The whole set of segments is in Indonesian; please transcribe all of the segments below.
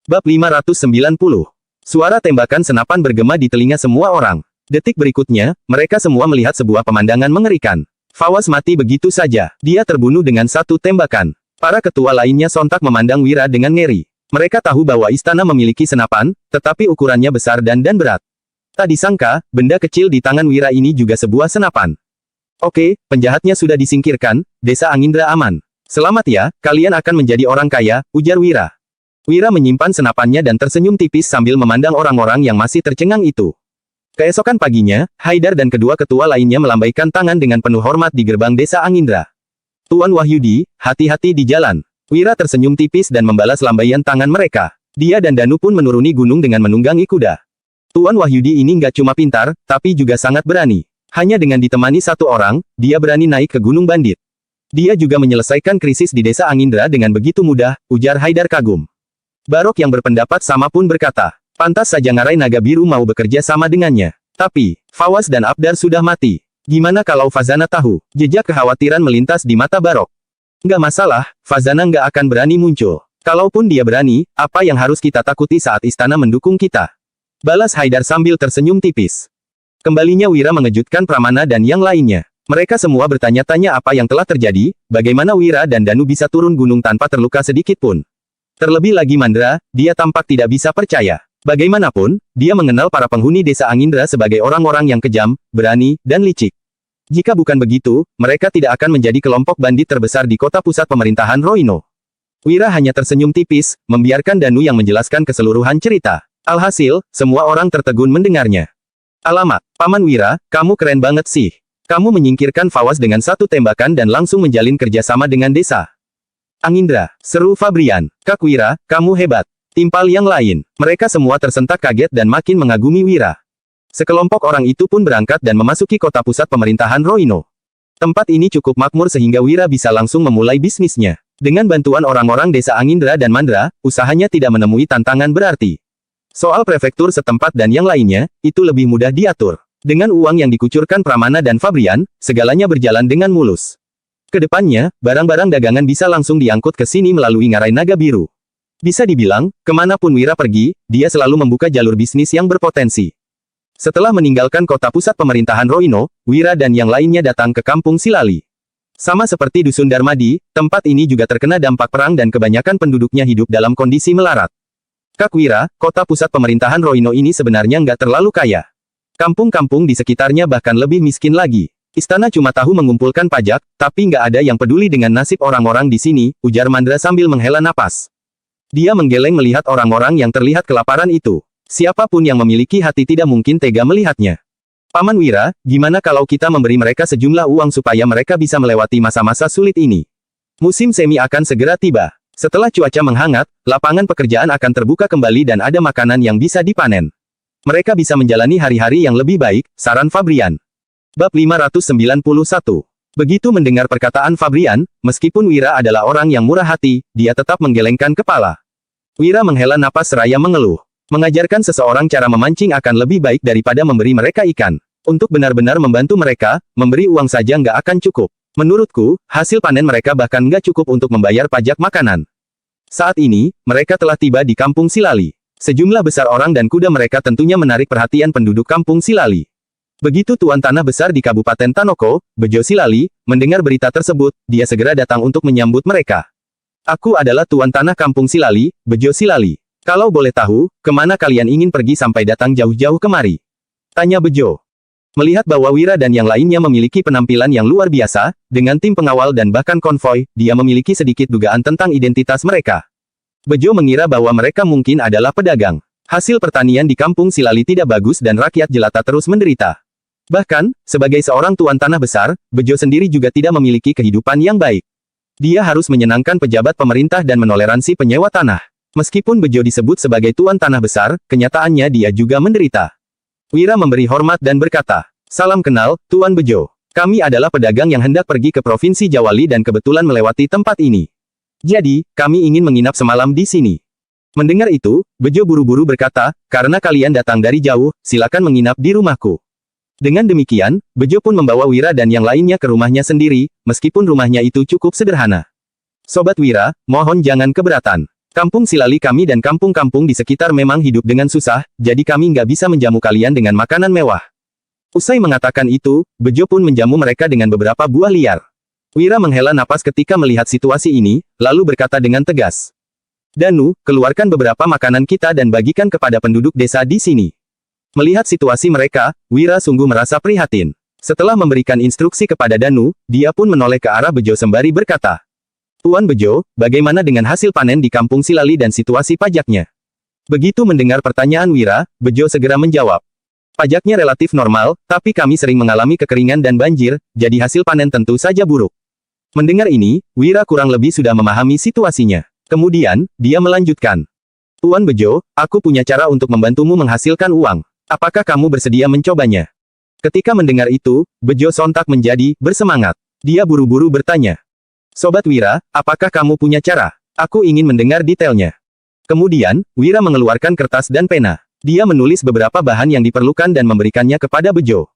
Bab 590. Suara tembakan senapan bergema di telinga semua orang. Detik berikutnya, mereka semua melihat sebuah pemandangan mengerikan. Fawaz mati begitu saja. Dia terbunuh dengan satu tembakan. Para ketua lainnya sontak memandang Wira dengan ngeri. Mereka tahu bahwa istana memiliki senapan, tetapi ukurannya besar dan berat. Tak disangka, benda kecil di tangan Wira ini juga sebuah senapan. Oke, penjahatnya sudah disingkirkan, desa Angindra aman. Selamat ya, kalian akan menjadi orang kaya, ujar Wira. Wira menyimpan senapannya dan tersenyum tipis sambil memandang orang-orang yang masih tercengang itu. Keesokan paginya, Haidar dan kedua ketua lainnya melambaikan tangan dengan penuh hormat di gerbang desa Angindra. Tuan Wahyudi, hati-hati di jalan. Wira tersenyum tipis dan membalas lambaian tangan mereka. Dia dan Danu pun menuruni gunung dengan menunggangi kuda. Tuan Wahyudi ini nggak cuma pintar, tapi juga sangat berani. Hanya dengan ditemani satu orang, dia berani naik ke Gunung Bandit. Dia juga menyelesaikan krisis di desa Angindra dengan begitu mudah, ujar Haidar kagum. Barok yang berpendapat sama pun berkata, pantas saja Ngarai Naga Biru mau bekerja sama dengannya. Tapi, Fawaz dan Abdar sudah mati. Gimana kalau Fazana tahu? Jejak kekhawatiran melintas di mata Barok. Nggak masalah, Fazana nggak akan berani muncul. Kalaupun dia berani, apa yang harus kita takuti saat istana mendukung kita? Balas Haidar sambil tersenyum tipis. Kembalinya Wira mengejutkan Pramana dan yang lainnya. Mereka semua bertanya-tanya apa yang telah terjadi, bagaimana Wira dan Danu bisa turun gunung tanpa terluka sedikit pun. Terlebih lagi Mandra, dia tampak tidak bisa percaya. Bagaimanapun, dia mengenal para penghuni desa Angindra sebagai orang-orang yang kejam, berani, dan licik. Jika bukan begitu, mereka tidak akan menjadi kelompok bandit terbesar di kota pusat pemerintahan Roino. Wira hanya tersenyum tipis, membiarkan Danu yang menjelaskan keseluruhan cerita. Alhasil, semua orang tertegun mendengarnya. Alamak, Paman Wira, kamu keren banget sih. Kamu menyingkirkan Fawaz dengan satu tembakan dan langsung menjalin kerjasama dengan desa Angindra, seru Fabrian. Kak Wira, kamu hebat. Timpal yang lain. Mereka semua tersentak kaget dan makin mengagumi Wira. Sekelompok orang itu pun berangkat dan memasuki kota pusat pemerintahan Roino. Tempat ini cukup makmur sehingga Wira bisa langsung memulai bisnisnya. Dengan bantuan orang-orang desa Angindra dan Mandra, usahanya tidak menemui tantangan berarti. Soal prefektur setempat dan yang lainnya, itu lebih mudah diatur. Dengan uang yang dikucurkan Pramana dan Fabrian, segalanya berjalan dengan mulus. Kedepannya, barang-barang dagangan bisa langsung diangkut ke sini melalui Ngarai Naga Biru. Bisa dibilang, kemanapun Wira pergi, dia selalu membuka jalur bisnis yang berpotensi. Setelah meninggalkan kota pusat pemerintahan Roino, Wira dan yang lainnya datang ke kampung Silali. Sama seperti Dusun Darmadi, tempat ini juga terkena dampak perang dan kebanyakan penduduknya hidup dalam kondisi melarat. Kak Wira, kota pusat pemerintahan Roino ini sebenarnya nggak terlalu kaya. Kampung-kampung di sekitarnya bahkan lebih miskin lagi. Istana cuma tahu mengumpulkan pajak, tapi nggak ada yang peduli dengan nasib orang-orang di sini, ujar Mandra sambil menghela napas. Dia menggeleng melihat orang-orang yang terlihat kelaparan itu. Siapapun yang memiliki hati tidak mungkin tega melihatnya. Paman Wira, gimana kalau kita memberi mereka sejumlah uang supaya mereka bisa melewati masa-masa sulit ini? Musim semi akan segera tiba. Setelah cuaca menghangat, lapangan pekerjaan akan terbuka kembali dan ada makanan yang bisa dipanen. Mereka bisa menjalani hari-hari yang lebih baik, saran Fabrian. Bab 591. Begitu mendengar perkataan Fabrian, meskipun Wira adalah orang yang murah hati, dia tetap menggelengkan kepala. Wira menghela napas seraya mengeluh. Mengajarkan seseorang cara memancing akan lebih baik daripada memberi mereka ikan. Untuk benar-benar membantu mereka, memberi uang saja nggak akan cukup. Menurutku, hasil panen mereka bahkan nggak cukup untuk membayar pajak makanan. Saat ini, mereka telah tiba di kampung Silali. Sejumlah besar orang dan kuda mereka tentunya menarik perhatian penduduk kampung Silali. Begitu Tuan Tanah Besar di Kabupaten Tanoko, Bejo Silali, mendengar berita tersebut, dia segera datang untuk menyambut mereka. Aku adalah Tuan Tanah Kampung Silali, Bejo Silali. Kalau boleh tahu, kemana kalian ingin pergi sampai datang jauh-jauh kemari? Tanya Bejo. Melihat bahwa Wira dan yang lainnya memiliki penampilan yang luar biasa, dengan tim pengawal dan bahkan konvoi, dia memiliki sedikit dugaan tentang identitas mereka. Bejo mengira bahwa mereka mungkin adalah pedagang. Hasil pertanian di kampung Silali tidak bagus dan rakyat jelata terus menderita. Bahkan, sebagai seorang Tuan Tanah Besar, Bejo sendiri juga tidak memiliki kehidupan yang baik. Dia harus menyenangkan pejabat pemerintah dan menoleransi penyewa tanah. Meskipun Bejo disebut sebagai Tuan Tanah Besar, kenyataannya dia juga menderita. Wira memberi hormat dan berkata, salam kenal, Tuan Bejo. Kami adalah pedagang yang hendak pergi ke Provinsi Jawali dan kebetulan melewati tempat ini. Jadi, kami ingin menginap semalam di sini. Mendengar itu, Bejo buru-buru berkata, karena kalian datang dari jauh, silakan menginap di rumahku. Dengan demikian, Bejo pun membawa Wira dan yang lainnya ke rumahnya sendiri, meskipun rumahnya itu cukup sederhana. Sobat Wira, mohon jangan keberatan. Kampung Silali kami dan kampung-kampung di sekitar memang hidup dengan susah, jadi kami nggak bisa menjamu kalian dengan makanan mewah. Usai mengatakan itu, Bejo pun menjamu mereka dengan beberapa buah liar. Wira menghela napas ketika melihat situasi ini, lalu berkata dengan tegas. Danu, keluarkan beberapa makanan kita dan bagikan kepada penduduk desa di sini. Melihat situasi mereka, Wira sungguh merasa prihatin. Setelah memberikan instruksi kepada Danu, dia pun menoleh ke arah Bejo sembari berkata, Tuan Bejo, bagaimana dengan hasil panen di kampung Silali dan situasi pajaknya? Begitu mendengar pertanyaan Wira, Bejo segera menjawab. Pajaknya relatif normal, tapi kami sering mengalami kekeringan dan banjir, jadi hasil panen tentu saja buruk. Mendengar ini, Wira kurang lebih sudah memahami situasinya. Kemudian, dia melanjutkan. Tuan Bejo, aku punya cara untuk membantumu menghasilkan uang. Apakah kamu bersedia mencobanya? Ketika mendengar itu, Bejo sontak menjadi bersemangat. Dia buru-buru bertanya. Sobat Wira, apakah kamu punya cara? Aku ingin mendengar detailnya. Kemudian, Wira mengeluarkan kertas dan pena. Dia menulis beberapa bahan yang diperlukan dan memberikannya kepada Bejo.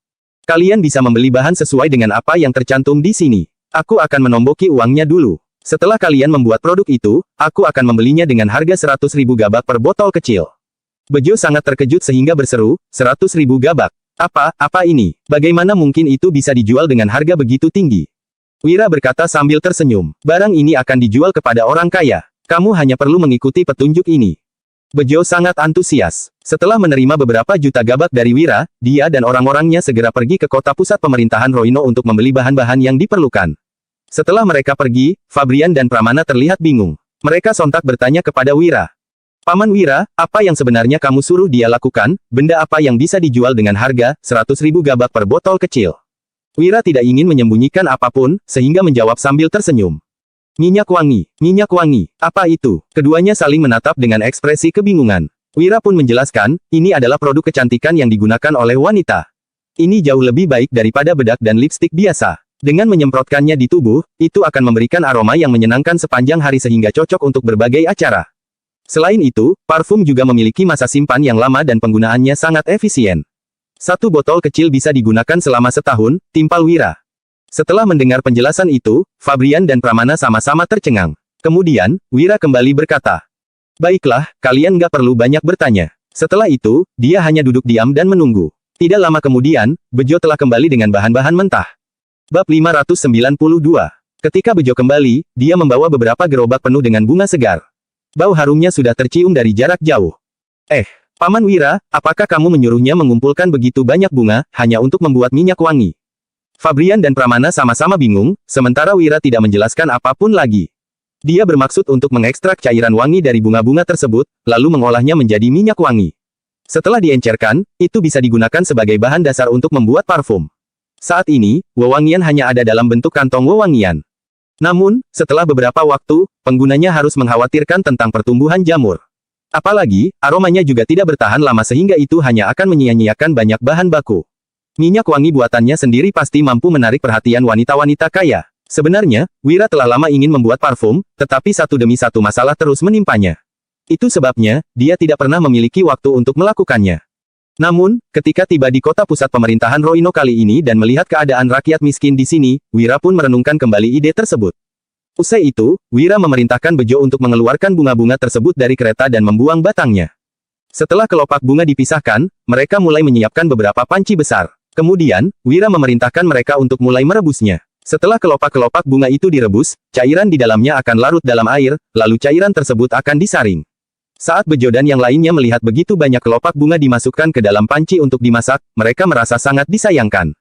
Kalian bisa membeli bahan sesuai dengan apa yang tercantum di sini. Aku akan menomboki uangnya dulu. Setelah kalian membuat produk itu, aku akan membelinya dengan harga 100.000 gabak per botol kecil. Bejo sangat terkejut sehingga berseru, 100.000 gabak. Apa ini? Bagaimana mungkin itu bisa dijual dengan harga begitu tinggi? Wira berkata sambil tersenyum. Barang ini akan dijual kepada orang kaya. Kamu hanya perlu mengikuti petunjuk ini. Bejo sangat antusias. Setelah menerima beberapa juta gabak dari Wira, dia dan orang-orangnya segera pergi ke kota pusat pemerintahan Roino untuk membeli bahan-bahan yang diperlukan. Setelah mereka pergi, Fabrian dan Pramana terlihat bingung. Mereka sontak bertanya kepada Wira. Paman Wira, apa yang sebenarnya kamu suruh dia lakukan? Benda apa yang bisa dijual dengan harga 100.000 gabak per botol kecil? Wira tidak ingin menyembunyikan apapun, sehingga menjawab sambil tersenyum. Minyak wangi, apa itu? Keduanya saling menatap dengan ekspresi kebingungan. Wira pun menjelaskan, ini adalah produk kecantikan yang digunakan oleh wanita. Ini jauh lebih baik daripada bedak dan lipstik biasa. Dengan menyemprotkannya di tubuh, itu akan memberikan aroma yang menyenangkan sepanjang hari sehingga cocok untuk berbagai acara. Selain itu, parfum juga memiliki masa simpan yang lama dan penggunaannya sangat efisien. Satu botol kecil bisa digunakan selama setahun, timpal Wira. Setelah mendengar penjelasan itu, Fabrian dan Pramana sama-sama tercengang. Kemudian, Wira kembali berkata. Baiklah, kalian nggak perlu banyak bertanya. Setelah itu, dia hanya duduk diam dan menunggu. Tidak lama kemudian, Bejo telah kembali dengan bahan-bahan mentah. Bab 592. Ketika Bejo kembali, dia membawa beberapa gerobak penuh dengan bunga segar. Bau harumnya sudah tercium dari jarak jauh. Paman Wira, apakah kamu menyuruhnya mengumpulkan begitu banyak bunga, hanya untuk membuat minyak wangi? Fabrian dan Pramana sama-sama bingung, sementara Wira tidak menjelaskan apapun lagi. Dia bermaksud untuk mengekstrak cairan wangi dari bunga-bunga tersebut, lalu mengolahnya menjadi minyak wangi. Setelah diencerkan, itu bisa digunakan sebagai bahan dasar untuk membuat parfum. Saat ini, wewangian hanya ada dalam bentuk kantong wewangian. Namun, setelah beberapa waktu, penggunanya harus mengkhawatirkan tentang pertumbuhan jamur. Apalagi, aromanya juga tidak bertahan lama sehingga itu hanya akan menyia-nyiakan banyak bahan baku. Minyak wangi buatannya sendiri pasti mampu menarik perhatian wanita-wanita kaya. Sebenarnya, Wira telah lama ingin membuat parfum, tetapi satu demi satu masalah terus menimpanya. Itu sebabnya, dia tidak pernah memiliki waktu untuk melakukannya. Namun, ketika tiba di kota pusat pemerintahan Roino kali ini dan melihat keadaan rakyat miskin di sini, Wira pun merenungkan kembali ide tersebut. Usai itu, Wira memerintahkan Bejo untuk mengeluarkan bunga-bunga tersebut dari kereta dan membuang batangnya. Setelah kelopak bunga dipisahkan, mereka mulai menyiapkan beberapa panci besar. Kemudian, Wira memerintahkan mereka untuk mulai merebusnya. Setelah kelopak-kelopak bunga itu direbus, cairan di dalamnya akan larut dalam air, lalu cairan tersebut akan disaring. Saat Bejo dan yang lainnya melihat begitu banyak kelopak bunga dimasukkan ke dalam panci untuk dimasak, mereka merasa sangat disayangkan.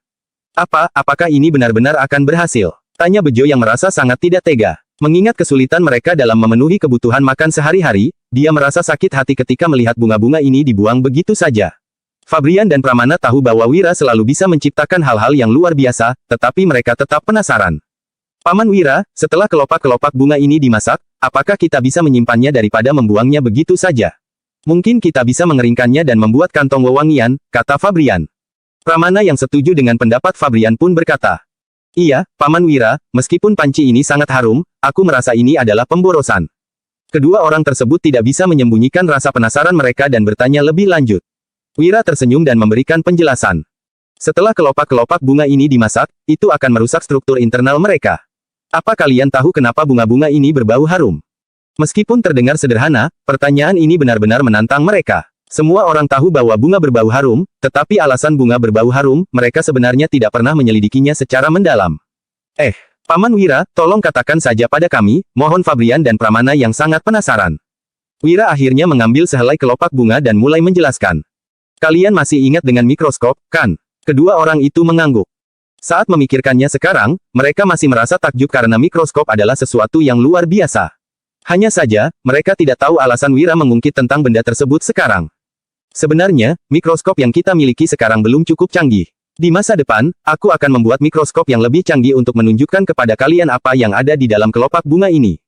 Apakah ini benar-benar akan berhasil? Tanya Bejo yang merasa sangat tidak tega. Mengingat kesulitan mereka dalam memenuhi kebutuhan makan sehari-hari, dia merasa sakit hati ketika melihat bunga-bunga ini dibuang begitu saja. Fabrian dan Pramana tahu bahwa Wira selalu bisa menciptakan hal-hal yang luar biasa, tetapi mereka tetap penasaran. Paman Wira, setelah kelopak-kelopak bunga ini dimasak, apakah kita bisa menyimpannya daripada membuangnya begitu saja? Mungkin kita bisa mengeringkannya dan membuat kantong wewangian, kata Fabrian. Pramana yang setuju dengan pendapat Fabrian pun berkata, Iya, Paman Wira, meskipun panci ini sangat harum, aku merasa ini adalah pemborosan. Kedua orang tersebut tidak bisa menyembunyikan rasa penasaran mereka dan bertanya lebih lanjut. Wira tersenyum dan memberikan penjelasan. Setelah kelopak-kelopak bunga ini dimasak, itu akan merusak struktur internal mereka. Apa kalian tahu kenapa bunga-bunga ini berbau harum? Meskipun terdengar sederhana, pertanyaan ini benar-benar menantang mereka. Semua orang tahu bahwa bunga berbau harum, tetapi alasan bunga berbau harum, mereka sebenarnya tidak pernah menyelidikinya secara mendalam. Paman Wira, tolong katakan saja pada kami, mohon Fabrian dan Pramana yang sangat penasaran. Wira akhirnya mengambil sehelai kelopak bunga dan mulai menjelaskan. Kalian masih ingat dengan mikroskop, kan? Kedua orang itu mengangguk. Saat memikirkannya sekarang, mereka masih merasa takjub karena mikroskop adalah sesuatu yang luar biasa. Hanya saja, mereka tidak tahu alasan Wira mengungkit tentang benda tersebut sekarang. Sebenarnya, mikroskop yang kita miliki sekarang belum cukup canggih. Di masa depan, aku akan membuat mikroskop yang lebih canggih untuk menunjukkan kepada kalian apa yang ada di dalam kelopak bunga ini.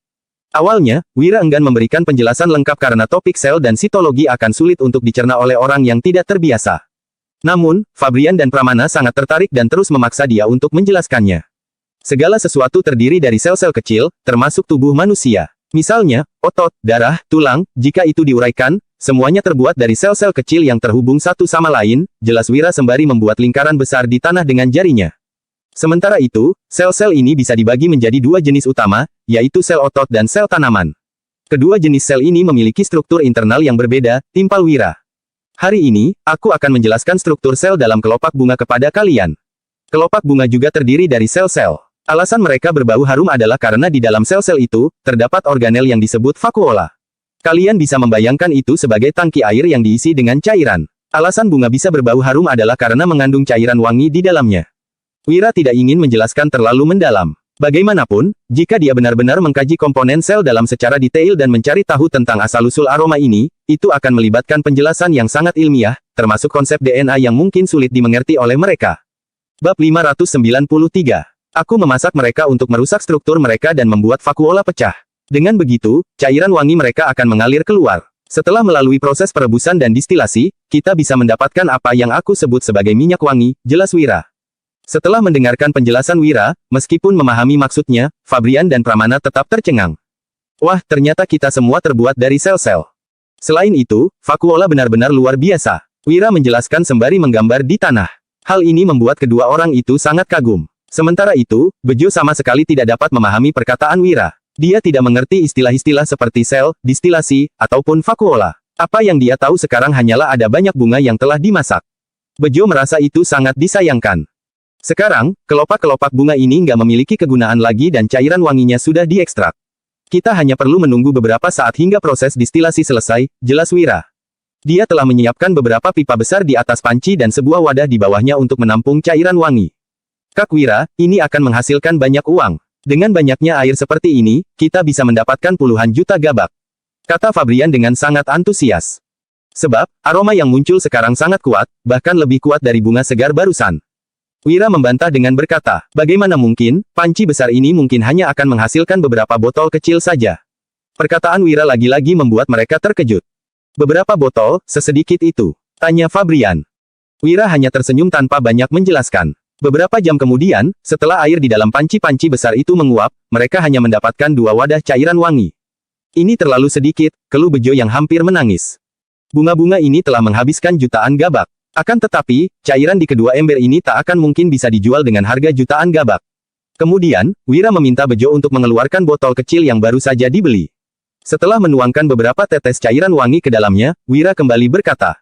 Awalnya, Wira enggan memberikan penjelasan lengkap karena topik sel dan sitologi akan sulit untuk dicerna oleh orang yang tidak terbiasa. Namun, Fabrian dan Pramana sangat tertarik dan terus memaksa dia untuk menjelaskannya. Segala sesuatu terdiri dari sel-sel kecil, termasuk tubuh manusia. Misalnya, otot, darah, tulang, jika itu diuraikan, semuanya terbuat dari sel-sel kecil yang terhubung satu sama lain, jelas Wira sembari membuat lingkaran besar di tanah dengan jarinya. Sementara itu, sel-sel ini bisa dibagi menjadi dua jenis utama, yaitu sel otot dan sel tanaman. Kedua jenis sel ini memiliki struktur internal yang berbeda, timpal Wira. Hari ini, aku akan menjelaskan struktur sel dalam kelopak bunga kepada kalian. Kelopak bunga juga terdiri dari sel-sel. Alasan mereka berbau harum adalah karena di dalam sel-sel itu, terdapat organel yang disebut vakuola. Kalian bisa membayangkan itu sebagai tangki air yang diisi dengan cairan. Alasan bunga bisa berbau harum adalah karena mengandung cairan wangi di dalamnya. Wira tidak ingin menjelaskan terlalu mendalam. Bagaimanapun, jika dia benar-benar mengkaji komponen sel dalam secara detail dan mencari tahu tentang asal-usul aroma ini, itu akan melibatkan penjelasan yang sangat ilmiah, termasuk konsep DNA yang mungkin sulit dimengerti oleh mereka. Bab 593. Aku memasak mereka untuk merusak struktur mereka dan membuat vakuola pecah. Dengan begitu, cairan wangi mereka akan mengalir keluar. Setelah melalui proses perebusan dan distilasi, kita bisa mendapatkan apa yang aku sebut sebagai minyak wangi, jelas Wira. Setelah mendengarkan penjelasan Wira, meskipun memahami maksudnya, Fabrian dan Pramana tetap tercengang. Wah, ternyata kita semua terbuat dari sel-sel. Selain itu, vakuola benar-benar luar biasa. Wira menjelaskan sembari menggambar di tanah. Hal ini membuat kedua orang itu sangat kagum. Sementara itu, Bejo sama sekali tidak dapat memahami perkataan Wira. Dia tidak mengerti istilah-istilah seperti sel, distilasi, ataupun vakuola. Apa yang dia tahu sekarang hanyalah ada banyak bunga yang telah dimasak. Bejo merasa itu sangat disayangkan. Sekarang, kelopak-kelopak bunga ini nggak memiliki kegunaan lagi dan cairan wanginya sudah diekstrak. Kita hanya perlu menunggu beberapa saat hingga proses distilasi selesai, jelas Wira. Dia telah menyiapkan beberapa pipa besar di atas panci dan sebuah wadah di bawahnya untuk menampung cairan wangi. Kak Wira, ini akan menghasilkan banyak uang. Dengan banyaknya air seperti ini, kita bisa mendapatkan puluhan juta gabak. Kata Fabrian dengan sangat antusias. Sebab, aroma yang muncul sekarang sangat kuat, bahkan lebih kuat dari bunga segar barusan. Wira membantah dengan berkata, bagaimana mungkin, panci besar ini mungkin hanya akan menghasilkan beberapa botol kecil saja. Perkataan Wira lagi-lagi membuat mereka terkejut. Beberapa botol, sesedikit itu? Tanya Fabrian. Wira hanya tersenyum tanpa banyak menjelaskan. Beberapa jam kemudian, setelah air di dalam panci-panci besar itu menguap, mereka hanya mendapatkan 2 wadah cairan wangi. Ini terlalu sedikit, keluh Bejo yang hampir menangis. Bunga-bunga ini telah menghabiskan jutaan gabak. Akan tetapi, cairan di kedua ember ini tak akan mungkin bisa dijual dengan harga jutaan gabak. Kemudian, Wira meminta Bejo untuk mengeluarkan botol kecil yang baru saja dibeli. Setelah menuangkan beberapa tetes cairan wangi ke dalamnya, Wira kembali berkata,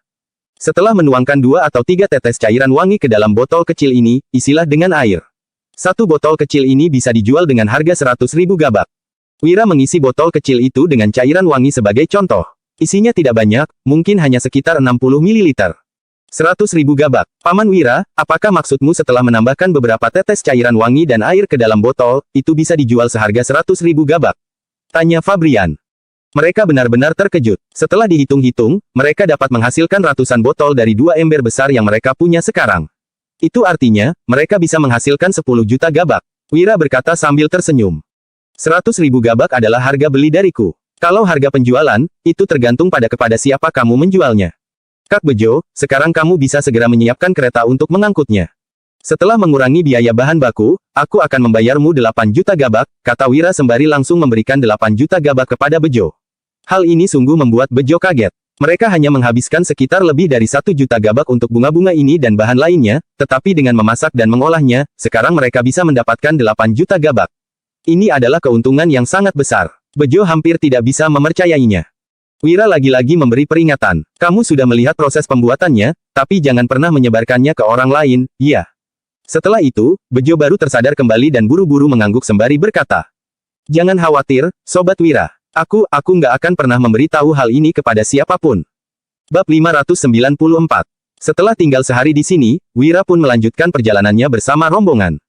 setelah menuangkan 2 atau 3 tetes cairan wangi ke dalam botol kecil ini, isilah dengan air. 1 botol kecil ini bisa dijual dengan harga 100.000 gabak. Wira mengisi botol kecil itu dengan cairan wangi sebagai contoh. Isinya tidak banyak, mungkin hanya sekitar 60 ml. 100.000 gabak. Paman Wira, apakah maksudmu setelah menambahkan beberapa tetes cairan wangi dan air ke dalam botol, itu bisa dijual seharga 100.000 gabak? Tanya Fabrian. Mereka benar-benar terkejut. Setelah dihitung-hitung, mereka dapat menghasilkan ratusan botol dari 2 ember besar yang mereka punya sekarang. Itu artinya, mereka bisa menghasilkan 10 juta gabak. Wira berkata sambil tersenyum. 100.000 gabak adalah harga beli dariku. Kalau harga penjualan, itu tergantung kepada siapa kamu menjualnya. Kak Bejo, sekarang kamu bisa segera menyiapkan kereta untuk mengangkutnya. Setelah mengurangi biaya bahan baku, aku akan membayarmu 8 juta gabak, kata Wira sembari langsung memberikan 8 juta gabak kepada Bejo. Hal ini sungguh membuat Bejo kaget. Mereka hanya menghabiskan sekitar lebih dari 1 juta gabak untuk bunga-bunga ini dan bahan lainnya, tetapi dengan memasak dan mengolahnya, sekarang mereka bisa mendapatkan 8 juta gabak. Ini adalah keuntungan yang sangat besar. Bejo hampir tidak bisa memercayainya. Wira lagi-lagi memberi peringatan. Kamu sudah melihat proses pembuatannya, tapi jangan pernah menyebarkannya ke orang lain, ya. Setelah itu, Bejo baru tersadar kembali dan buru-buru mengangguk sembari berkata. Jangan khawatir, Sobat Wira. Aku nggak akan pernah memberitahu hal ini kepada siapapun. Bab 594. Setelah tinggal sehari di sini, Wira pun melanjutkan perjalanannya bersama rombongan.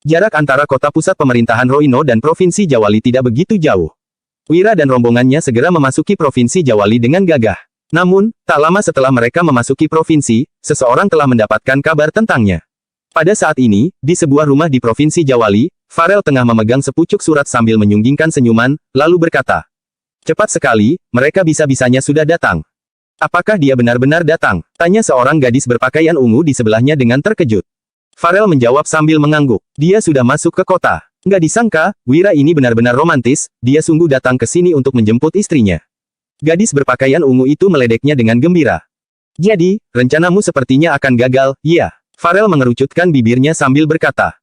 Jarak antara kota pusat pemerintahan Roino dan Provinsi Jawali tidak begitu jauh. Wira dan rombongannya segera memasuki Provinsi Jawali dengan gagah. Namun, tak lama setelah mereka memasuki provinsi, seseorang telah mendapatkan kabar tentangnya. Pada saat ini, di sebuah rumah di Provinsi Jawali, Farel tengah memegang sepucuk surat sambil menyunggingkan senyuman, lalu berkata, "Cepat sekali, mereka bisa-bisanya sudah datang." "Apakah dia benar-benar datang?" tanya seorang gadis berpakaian ungu di sebelahnya dengan terkejut. Farel menjawab sambil mengangguk, "Dia sudah masuk ke kota." Nggak disangka, Wira ini benar-benar romantis, dia sungguh datang ke sini untuk menjemput istrinya. Gadis berpakaian ungu itu meledeknya dengan gembira. "Jadi, rencanamu sepertinya akan gagal, iya." Farel mengerucutkan bibirnya sambil berkata.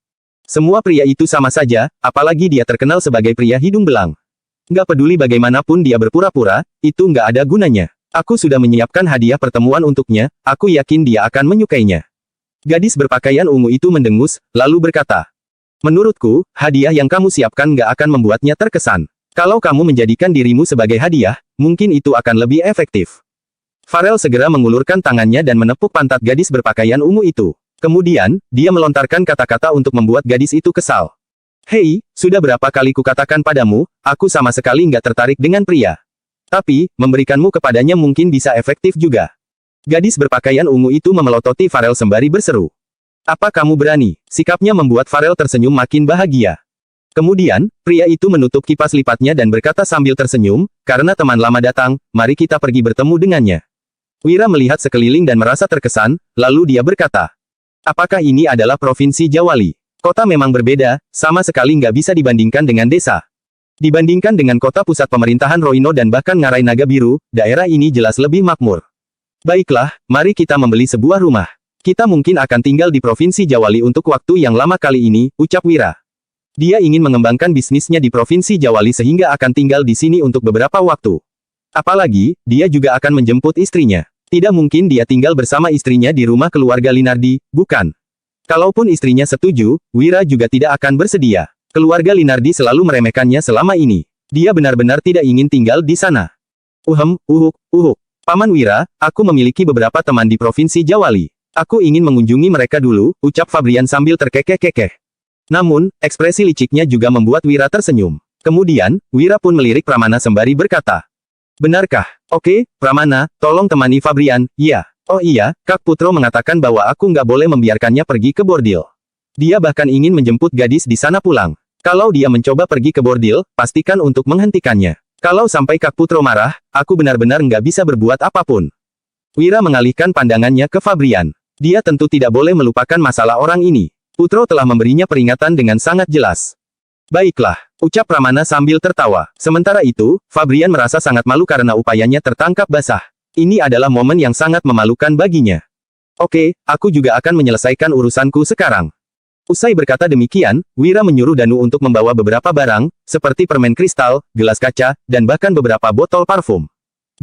Semua pria itu sama saja, apalagi dia terkenal sebagai pria hidung belang. Nggak peduli bagaimanapun dia berpura-pura, itu nggak ada gunanya. Aku sudah menyiapkan hadiah pertemuan untuknya, aku yakin dia akan menyukainya. Gadis berpakaian ungu itu mendengus, lalu berkata. Menurutku, hadiah yang kamu siapkan nggak akan membuatnya terkesan. Kalau kamu menjadikan dirimu sebagai hadiah, mungkin itu akan lebih efektif. Farel segera mengulurkan tangannya dan menepuk pantat gadis berpakaian ungu itu. Kemudian, dia melontarkan kata-kata untuk membuat gadis itu kesal. Hei, sudah berapa kali kukatakan padamu, aku sama sekali nggak tertarik dengan pria. Tapi, memberikanmu kepadanya mungkin bisa efektif juga. Gadis berpakaian ungu itu memelototi Farel sembari berseru. Apa kamu berani? Sikapnya membuat Farel tersenyum makin bahagia. Kemudian, pria itu menutup kipas lipatnya dan berkata sambil tersenyum, karena teman lama datang, mari kita pergi bertemu dengannya. Wira melihat sekeliling dan merasa terkesan, lalu dia berkata. Apakah ini adalah Provinsi Jawali? Kota memang berbeda, sama sekali nggak bisa dibandingkan dengan desa. Dibandingkan dengan kota pusat pemerintahan Roino dan bahkan Ngarai Naga Biru, daerah ini jelas lebih makmur. Baiklah, mari kita membeli sebuah rumah. Kita mungkin akan tinggal di Provinsi Jawali untuk waktu yang lama kali ini, ucap Wira. Dia ingin mengembangkan bisnisnya di Provinsi Jawali sehingga akan tinggal di sini untuk beberapa waktu. Apalagi, dia juga akan menjemput istrinya. Tidak mungkin dia tinggal bersama istrinya di rumah keluarga Linardi, bukan? Kalaupun istrinya setuju, Wira juga tidak akan bersedia. Keluarga Linardi selalu meremehkannya selama ini. Dia benar-benar tidak ingin tinggal di sana. Paman Wira, aku memiliki beberapa teman di Provinsi Jawali. Aku ingin mengunjungi mereka dulu, ucap Fabrian sambil terkekeh-kekeh. Namun, ekspresi liciknya juga membuat Wira tersenyum. Kemudian, Wira pun melirik Pramana sembari berkata. Benarkah? Oke, Pramana, tolong temani Fabrian, iya. Oh iya, Kak Putro mengatakan bahwa aku nggak boleh membiarkannya pergi ke bordil. Dia bahkan ingin menjemput gadis di sana pulang. Kalau dia mencoba pergi ke bordil, pastikan untuk menghentikannya. Kalau sampai Kak Putro marah, aku benar-benar nggak bisa berbuat apapun. Wira mengalihkan pandangannya ke Fabrian. Dia tentu tidak boleh melupakan masalah orang ini. Putro telah memberinya peringatan dengan sangat jelas. Baiklah, ucap Pramana sambil tertawa. Sementara itu, Fabrian merasa sangat malu karena upayanya tertangkap basah. Ini adalah momen yang sangat memalukan baginya. Oke, aku juga akan menyelesaikan urusanku sekarang. Usai berkata demikian, Wira menyuruh Danu untuk membawa beberapa barang, seperti permen kristal, gelas kaca, dan bahkan beberapa botol parfum.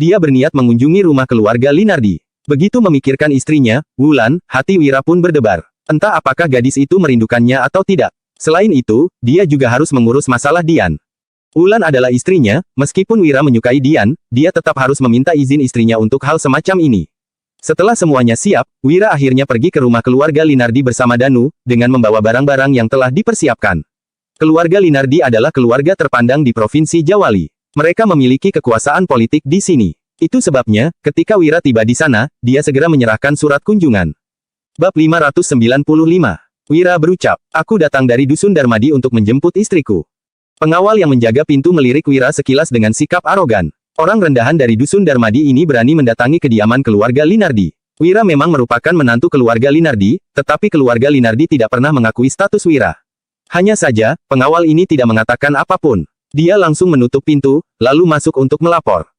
Dia berniat mengunjungi rumah keluarga Linardi. Begitu memikirkan istrinya, Wulan, hati Wira pun berdebar. Entah apakah gadis itu merindukannya atau tidak. Selain itu, dia juga harus mengurus masalah Dian. Wulan adalah istrinya, meskipun Wira menyukai Dian, dia tetap harus meminta izin istrinya untuk hal semacam ini. Setelah semuanya siap, Wira akhirnya pergi ke rumah keluarga Linardi bersama Danu, dengan membawa barang-barang yang telah dipersiapkan. Keluarga Linardi adalah keluarga terpandang di Provinsi Jawali. Mereka memiliki kekuasaan politik di sini. Itu sebabnya, ketika Wira tiba di sana, dia segera menyerahkan surat kunjungan. Bab 595. Wira berucap, aku datang dari Dusun Darmadi untuk menjemput istriku. Pengawal yang menjaga pintu melirik Wira sekilas dengan sikap arogan. Orang rendahan dari Dusun Darmadi ini berani mendatangi kediaman keluarga Linardi. Wira memang merupakan menantu keluarga Linardi, tetapi keluarga Linardi tidak pernah mengakui status Wira. Hanya saja, pengawal ini tidak mengatakan apapun. Dia langsung menutup pintu, lalu masuk untuk melapor.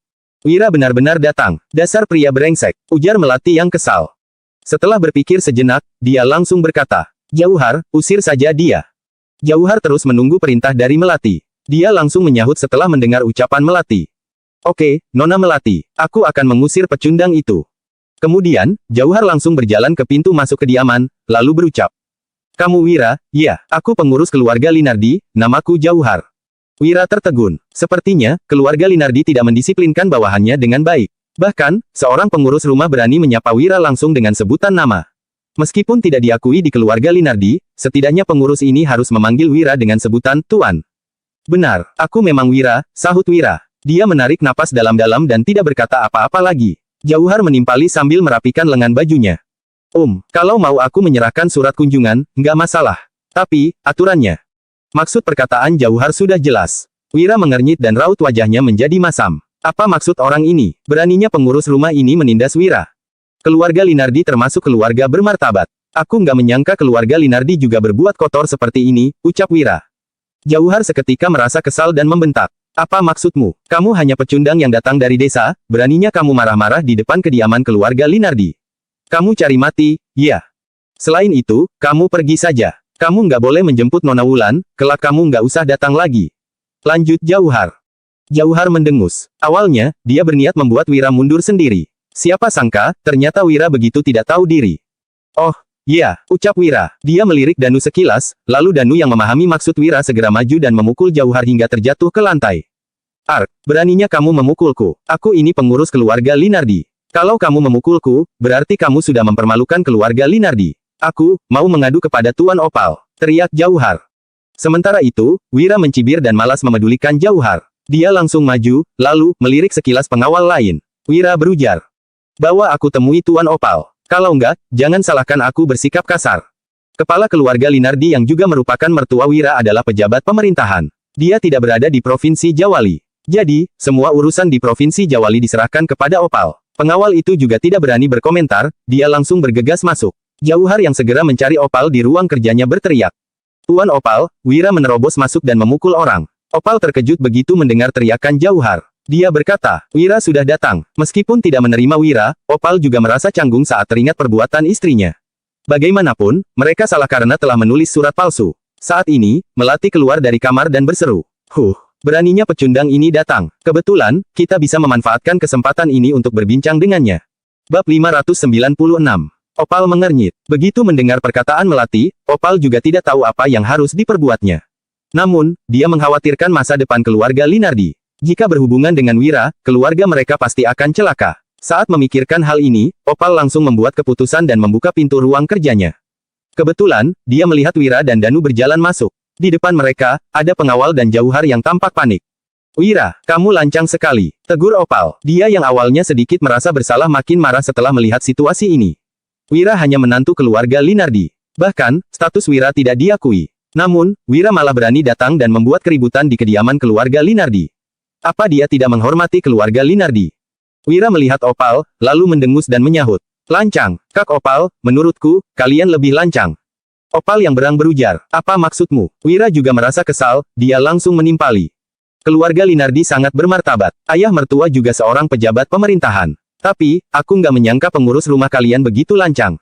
Wira benar-benar datang. Dasar pria brengsek, ujar Melati yang kesal. Setelah berpikir sejenak, dia langsung berkata. Jauhar, usir saja dia. Jauhar terus menunggu perintah dari Melati. Dia langsung menyahut setelah mendengar ucapan Melati. Oke, Nona Melati, aku akan mengusir pecundang itu. Kemudian, Jauhar langsung berjalan ke pintu masuk kediaman, lalu berucap. Kamu Wira? Ya, aku pengurus keluarga Linardi, namaku Jauhar. Wira tertegun. Sepertinya, keluarga Linardi tidak mendisiplinkan bawahannya dengan baik. Bahkan, seorang pengurus rumah berani menyapa Wira langsung dengan sebutan nama. Meskipun tidak diakui di keluarga Linardi, setidaknya pengurus ini harus memanggil Wira dengan sebutan Tuan. Benar, aku memang Wira, sahut Wira. Dia menarik napas dalam-dalam dan tidak berkata apa-apa lagi. Jauhar menimpali sambil merapikan lengan bajunya. Kalau mau aku menyerahkan surat kunjungan, nggak masalah. Tapi, aturannya. Maksud perkataan Jauhar sudah jelas. Wira mengernyit dan raut wajahnya menjadi masam. Apa maksud orang ini? Beraninya pengurus rumah ini menindas Wira. Keluarga Linardi termasuk keluarga bermartabat. Aku nggak menyangka keluarga Linardi juga berbuat kotor seperti ini, ucap Wira. Jauhar seketika merasa kesal dan membentak. Apa maksudmu? Kamu hanya pecundang yang datang dari desa, beraninya kamu marah-marah di depan kediaman keluarga Linardi. Kamu cari mati, ya. Selain itu, kamu pergi saja. Kamu nggak boleh menjemput Nona Wulan, kelak kamu nggak usah datang lagi. Lanjut Jauhar. Jauhar mendengus. Awalnya, dia berniat membuat Wira mundur sendiri. Siapa sangka, ternyata Wira begitu tidak tahu diri. Oh, ya, ucap Wira. Dia melirik Danu sekilas, lalu Danu yang memahami maksud Wira segera maju dan memukul Jauhar hingga terjatuh ke lantai. Ark, beraninya kamu memukulku. Aku ini pengurus keluarga Linardi. Kalau kamu memukulku, berarti kamu sudah mempermalukan keluarga Linardi. Aku mau mengadu kepada Tuan Opal, teriak Jauhar. Sementara itu, Wira mencibir dan malas memedulikan Jauhar. Dia langsung maju, lalu melirik sekilas pengawal lain. Wira berujar. Bawa aku temui Tuan Opal. Kalau enggak, jangan salahkan aku bersikap kasar. Kepala keluarga Linardi yang juga merupakan mertua Wira adalah pejabat pemerintahan. Dia tidak berada di Provinsi Jawali. Jadi, semua urusan di Provinsi Jawali diserahkan kepada Opal. Pengawal itu juga tidak berani berkomentar, dia langsung bergegas masuk. Jauhar yang segera mencari Opal di ruang kerjanya berteriak. Tuan Opal, Wira menerobos masuk dan memukul orang. Opal terkejut begitu mendengar teriakan Jauhar. Dia berkata, Wira sudah datang. Meskipun tidak menerima Wira, Opal juga merasa canggung saat teringat perbuatan istrinya. Bagaimanapun, mereka salah karena telah menulis surat palsu. Saat ini, Melati keluar dari kamar dan berseru. Beraninya pecundang ini datang. Kebetulan, kita bisa memanfaatkan kesempatan ini untuk berbincang dengannya. Bab 596. Opal mengernyit. Begitu mendengar perkataan Melati, Opal juga tidak tahu apa yang harus diperbuatnya. Namun, dia mengkhawatirkan masa depan keluarga Linardi. Jika berhubungan dengan Wira, keluarga mereka pasti akan celaka. Saat memikirkan hal ini, Opal langsung membuat keputusan dan membuka pintu ruang kerjanya. Kebetulan, dia melihat Wira dan Danu berjalan masuk. Di depan mereka, ada pengawal dan Jauhar yang tampak panik. Wira, kamu lancang sekali, tegur Opal. Dia yang awalnya sedikit merasa bersalah makin marah setelah melihat situasi ini. Wira hanya menantu keluarga Linardi. Bahkan, status Wira tidak diakui. Namun, Wira malah berani datang dan membuat keributan di kediaman keluarga Linardi. Apa dia tidak menghormati keluarga Linardi? Wira melihat Opal, lalu mendengus dan menyahut. Lancang, Kak Opal, menurutku, kalian lebih lancang. Opal yang berang berujar, apa maksudmu? Wira juga merasa kesal, dia langsung menimpali. Keluarga Linardi sangat bermartabat. Ayah mertua juga seorang pejabat pemerintahan. Tapi, aku nggak menyangka pengurus rumah kalian begitu lancang.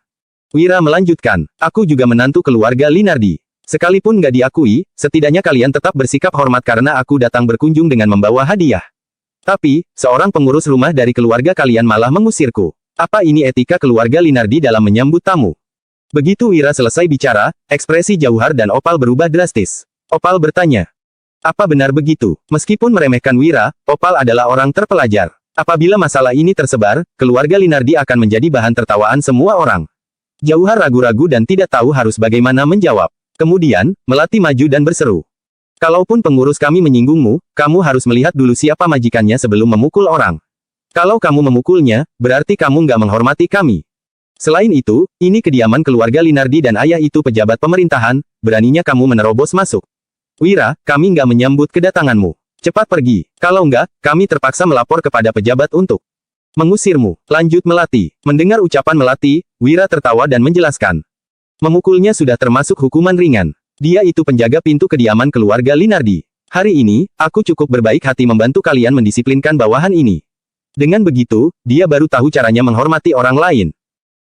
Wira melanjutkan, aku juga menantu keluarga Linardi. Sekalipun nggak diakui, setidaknya kalian tetap bersikap hormat karena aku datang berkunjung dengan membawa hadiah. Tapi, seorang pengurus rumah dari keluarga kalian malah mengusirku. Apa ini etika keluarga Linardi dalam menyambut tamu? Begitu Wira selesai bicara, ekspresi Jauhar dan Opal berubah drastis. Opal bertanya, apa benar begitu? Meskipun meremehkan Wira, Opal adalah orang terpelajar. Apabila masalah ini tersebar, keluarga Linardi akan menjadi bahan tertawaan semua orang. Jauhar ragu-ragu dan tidak tahu harus bagaimana menjawab. Kemudian, Melati maju dan berseru. Kalaupun pengurus kami menyinggungmu, kamu harus melihat dulu siapa majikannya sebelum memukul orang. Kalau kamu memukulnya, berarti kamu nggak menghormati kami. Selain itu, ini kediaman keluarga Linardi dan ayah itu pejabat pemerintahan, beraninya kamu menerobos masuk. Wira, kami nggak menyambut kedatanganmu. Cepat pergi, kalau enggak, kami terpaksa melapor kepada pejabat untuk mengusirmu. Lanjut Melati. Mendengar ucapan Melati, Wira tertawa dan menjelaskan. Memukulnya sudah termasuk hukuman ringan. Dia itu penjaga pintu kediaman keluarga Linardi. Hari ini, aku cukup berbaik hati membantu kalian mendisiplinkan bawahan ini. Dengan begitu, dia baru tahu caranya menghormati orang lain.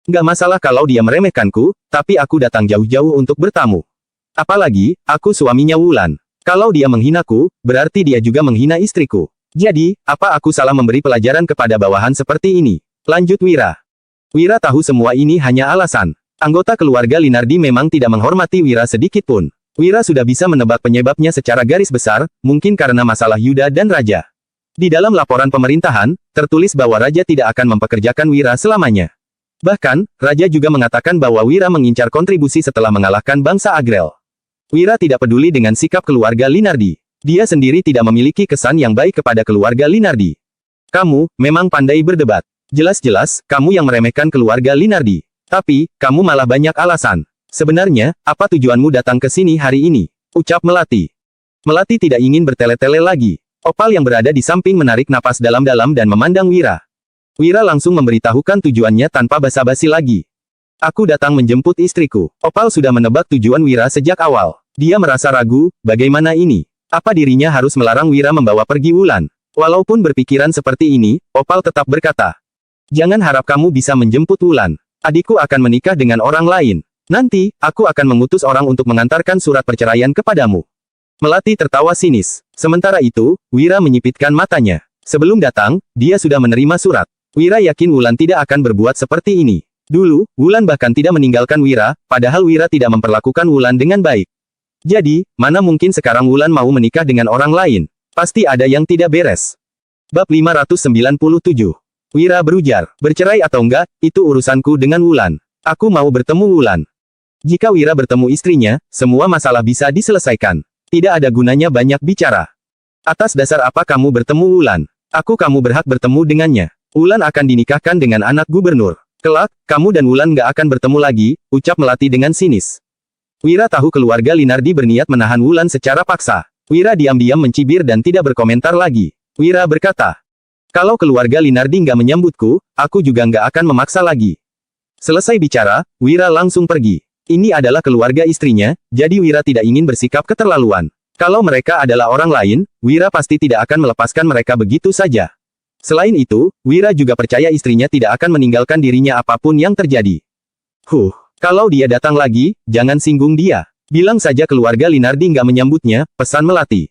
Nggak masalah kalau dia meremehkanku, tapi aku datang jauh-jauh untuk bertamu. Apalagi, aku suaminya Wulan. Kalau dia menghinaku, berarti dia juga menghina istriku. Jadi, apa aku salah memberi pelajaran kepada bawahan seperti ini? Lanjut Wira. Wira tahu semua ini hanya alasan. Anggota keluarga Linardi memang tidak menghormati Wira sedikit pun. Wira sudah bisa menebak penyebabnya secara garis besar, mungkin karena masalah Yuda dan Raja. Di dalam laporan pemerintahan, tertulis bahwa Raja tidak akan mempekerjakan Wira selamanya. Bahkan, Raja juga mengatakan bahwa Wira mengincar kontribusi setelah mengalahkan bangsa Agrel. Wira tidak peduli dengan sikap keluarga Linardi. Dia sendiri tidak memiliki kesan yang baik kepada keluarga Linardi. Kamu, memang pandai berdebat. Jelas-jelas, kamu yang meremehkan keluarga Linardi. Tapi, kamu malah banyak alasan. Sebenarnya, apa tujuanmu datang ke sini hari ini? Ucap Melati. Melati tidak ingin bertele-tele lagi. Opal yang berada di samping menarik napas dalam-dalam dan memandang Wira. Wira langsung memberitahukan tujuannya tanpa basa-basi lagi. Aku datang menjemput istriku. Opal sudah menebak tujuan Wira sejak awal. Dia merasa ragu, bagaimana ini? Apa dirinya harus melarang Wira membawa pergi Wulan? Walaupun berpikiran seperti ini, Opal tetap berkata, "Jangan harap kamu bisa menjemput Wulan. Adikku akan menikah dengan orang lain. Nanti, aku akan mengutus orang untuk mengantarkan surat perceraian kepadamu." Melati tertawa sinis. Sementara itu, Wira menyipitkan matanya. Sebelum datang, dia sudah menerima surat. Wira yakin Wulan tidak akan berbuat seperti ini. Dulu, Wulan bahkan tidak meninggalkan Wira, padahal Wira tidak memperlakukan Wulan dengan baik. Jadi, mana mungkin sekarang Wulan mau menikah dengan orang lain? Pasti ada yang tidak beres. Bab 597. Wira berujar, bercerai atau enggak, itu urusanku dengan Wulan. Aku mau bertemu Wulan. Jika Wira bertemu istrinya, semua masalah bisa diselesaikan. Tidak ada gunanya banyak bicara. Atas dasar apa kamu bertemu Wulan? Kamu berhak bertemu dengannya. Wulan akan dinikahkan dengan anak gubernur. Kelak, kamu dan Wulan nggak akan bertemu lagi, ucap Melati dengan sinis. Wira tahu keluarga Linardi berniat menahan Wulan secara paksa. Wira diam-diam mencibir dan tidak berkomentar lagi. Wira berkata, kalau keluarga Linardi nggak menyambutku, aku juga nggak akan memaksa lagi. Selesai bicara, Wira langsung pergi. Ini adalah keluarga istrinya, jadi Wira tidak ingin bersikap keterlaluan. Kalau mereka adalah orang lain, Wira pasti tidak akan melepaskan mereka begitu saja. Selain itu, Wira juga percaya istrinya tidak akan meninggalkan dirinya apapun yang terjadi. Kalau dia datang lagi, jangan singgung dia. Bilang saja keluarga Linardi nggak menyambutnya, pesan Melati.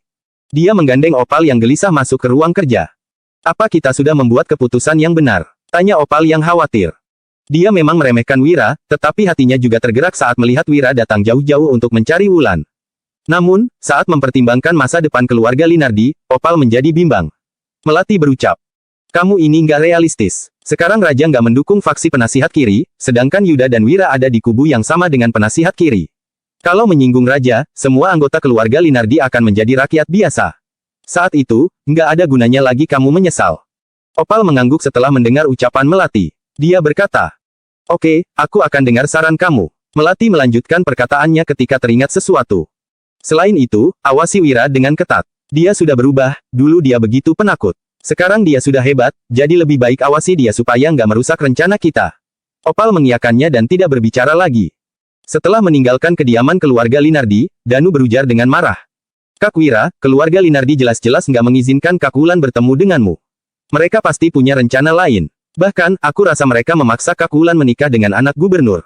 Dia menggandeng Opal yang gelisah masuk ke ruang kerja. Apa kita sudah membuat keputusan yang benar? Tanya Opal yang khawatir. Dia memang meremehkan Wira, tetapi hatinya juga tergerak saat melihat Wira datang jauh-jauh untuk mencari Wulan. Namun, saat mempertimbangkan masa depan keluarga Linardi, Opal menjadi bimbang. Melati berucap, kamu ini nggak realistis. Sekarang Raja nggak mendukung faksi penasihat kiri, sedangkan Yuda dan Wira ada di kubu yang sama dengan penasihat kiri. Kalau menyinggung Raja, semua anggota keluarga Linardi akan menjadi rakyat biasa. Saat itu, nggak ada gunanya lagi kamu menyesal. Opal mengangguk setelah mendengar ucapan Melati. Dia berkata, oke, aku akan dengar saran kamu. Melati melanjutkan perkataannya ketika teringat sesuatu. Selain itu, awasi Wira dengan ketat. Dia sudah berubah, dulu dia begitu penakut. Sekarang dia sudah hebat, jadi lebih baik awasi dia supaya nggak merusak rencana kita. Opal mengiyakannya dan tidak berbicara lagi. Setelah meninggalkan kediaman keluarga Linardi, Danu berujar dengan marah. Kak Wira, keluarga Linardi jelas-jelas nggak mengizinkan Kak Wulan bertemu denganmu. Mereka pasti punya rencana lain. Bahkan, aku rasa mereka memaksa Kak Wulan menikah dengan anak gubernur.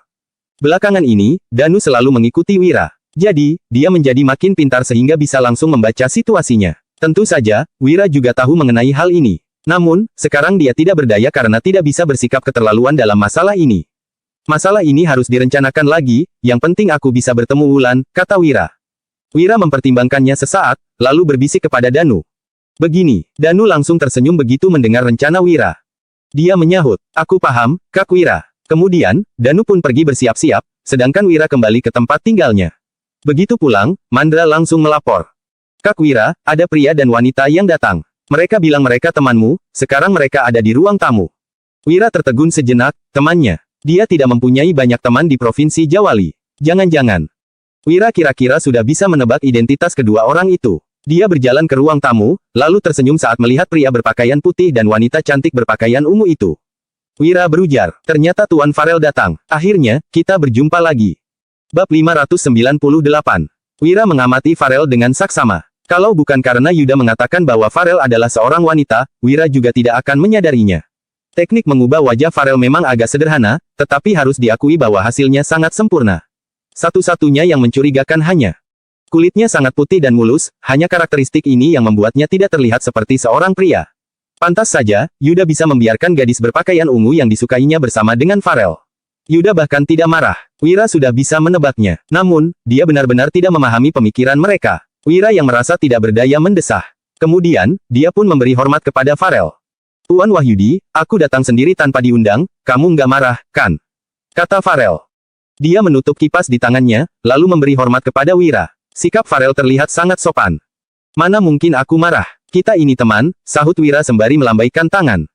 Belakangan ini, Danu selalu mengikuti Wira. Jadi, dia menjadi makin pintar sehingga bisa langsung membaca situasinya. Tentu saja, Wira juga tahu mengenai hal ini. Namun, sekarang dia tidak berdaya karena tidak bisa bersikap keterlaluan dalam masalah ini. Masalah ini harus direncanakan lagi, yang penting aku bisa bertemu Wulan, kata Wira. Wira mempertimbangkannya sesaat, lalu berbisik kepada Danu. Begini, Danu langsung tersenyum begitu mendengar rencana Wira. Dia menyahut, aku paham, Kak Wira. Kemudian, Danu pun pergi bersiap-siap, sedangkan Wira kembali ke tempat tinggalnya. Begitu pulang, Mandra langsung melapor. Kak Wira, ada pria dan wanita yang datang. Mereka bilang mereka temanmu, sekarang mereka ada di ruang tamu. Wira tertegun sejenak, temannya. Dia tidak mempunyai banyak teman di Provinsi Jawali. Jangan-jangan. Wira kira-kira sudah bisa menebak identitas kedua orang itu. Dia berjalan ke ruang tamu, lalu tersenyum saat melihat pria berpakaian putih dan wanita cantik berpakaian ungu itu. Wira berujar, ternyata Tuan Farel datang. Akhirnya, kita berjumpa lagi. Bab 598. Wira mengamati Farel dengan saksama. Kalau bukan karena Yuda mengatakan bahwa Farel adalah seorang wanita, Wira juga tidak akan menyadarinya. Teknik mengubah wajah Farel memang agak sederhana, tetapi harus diakui bahwa hasilnya sangat sempurna. Satu-satunya yang mencurigakan hanya Kulitnya sangat putih dan mulus, hanya karakteristik ini yang membuatnya tidak terlihat seperti seorang pria. Pantas saja, Yuda bisa membiarkan gadis berpakaian ungu yang disukainya bersama dengan Farel. Yuda bahkan tidak marah. Wira sudah bisa menebaknya. Namun, dia benar-benar tidak memahami pemikiran mereka. Wira yang merasa tidak berdaya mendesah. Kemudian, dia pun memberi hormat kepada Farel. Tuan Wahyudi, aku datang sendiri tanpa diundang, kamu nggak marah, kan? Kata Farel. Dia menutup kipas di tangannya, lalu memberi hormat kepada Wira. Sikap Farel terlihat sangat sopan. Mana mungkin aku marah? Kita ini teman, sahut Wira sembari melambaikan tangan.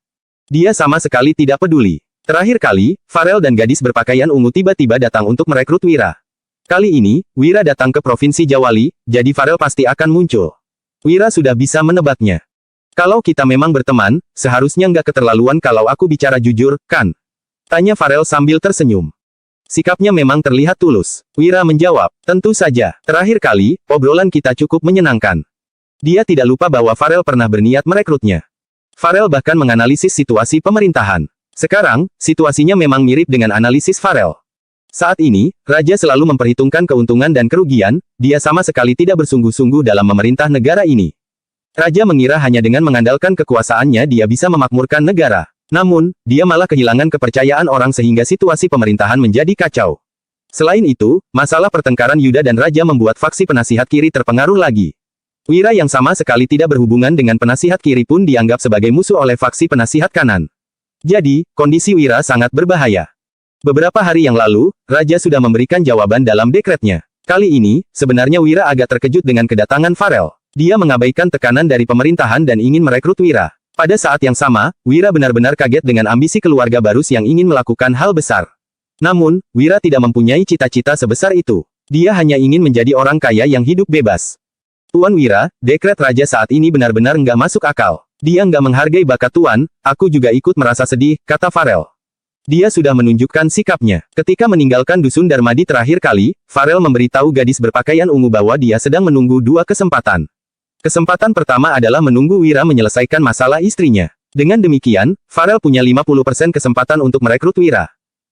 Dia sama sekali tidak peduli. Terakhir kali, Farel dan gadis berpakaian ungu tiba-tiba datang untuk merekrut Wira. Kali ini, Wira datang ke Provinsi Jawali, jadi Farel pasti akan muncul. Wira sudah bisa menebaknya. Kalau kita memang berteman, seharusnya nggak keterlaluan kalau aku bicara jujur, kan? Tanya Farel sambil tersenyum. Sikapnya memang terlihat tulus. Wira menjawab, tentu saja, terakhir kali, obrolan kita cukup menyenangkan. Dia tidak lupa bahwa Farel pernah berniat merekrutnya. Farel bahkan menganalisis situasi pemerintahan. Sekarang, situasinya memang mirip dengan analisis Farel. Saat ini, Raja selalu memperhitungkan keuntungan dan kerugian, dia sama sekali tidak bersungguh-sungguh dalam memerintah negara ini. Raja mengira hanya dengan mengandalkan kekuasaannya dia bisa memakmurkan negara. Namun, dia malah kehilangan kepercayaan orang sehingga situasi pemerintahan menjadi kacau. Selain itu, masalah pertengkaran Yuda dan Raja membuat faksi penasihat kiri terpengaruh lagi. Wira yang sama sekali tidak berhubungan dengan penasihat kiri pun dianggap sebagai musuh oleh faksi penasihat kanan. Jadi, kondisi Wira sangat berbahaya. Beberapa hari yang lalu, Raja sudah memberikan jawaban dalam dekretnya. Kali ini, sebenarnya Wira agak terkejut dengan kedatangan Farel. Dia mengabaikan tekanan dari pemerintahan dan ingin merekrut Wira. Pada saat yang sama, Wira benar-benar kaget dengan ambisi keluarga Barus yang ingin melakukan hal besar. Namun, Wira tidak mempunyai cita-cita sebesar itu. Dia hanya ingin menjadi orang kaya yang hidup bebas. Tuan Wira, dekret Raja saat ini benar-benar nggak masuk akal. Dia nggak menghargai bakat Tuan, aku juga ikut merasa sedih, kata Farel. Dia sudah menunjukkan sikapnya. Ketika meninggalkan dusun Darmadi terakhir kali, Farel memberitahu gadis berpakaian ungu bahwa dia sedang menunggu dua kesempatan. Kesempatan pertama adalah menunggu Wira menyelesaikan masalah istrinya. Dengan demikian, Farel punya 50% kesempatan untuk merekrut Wira.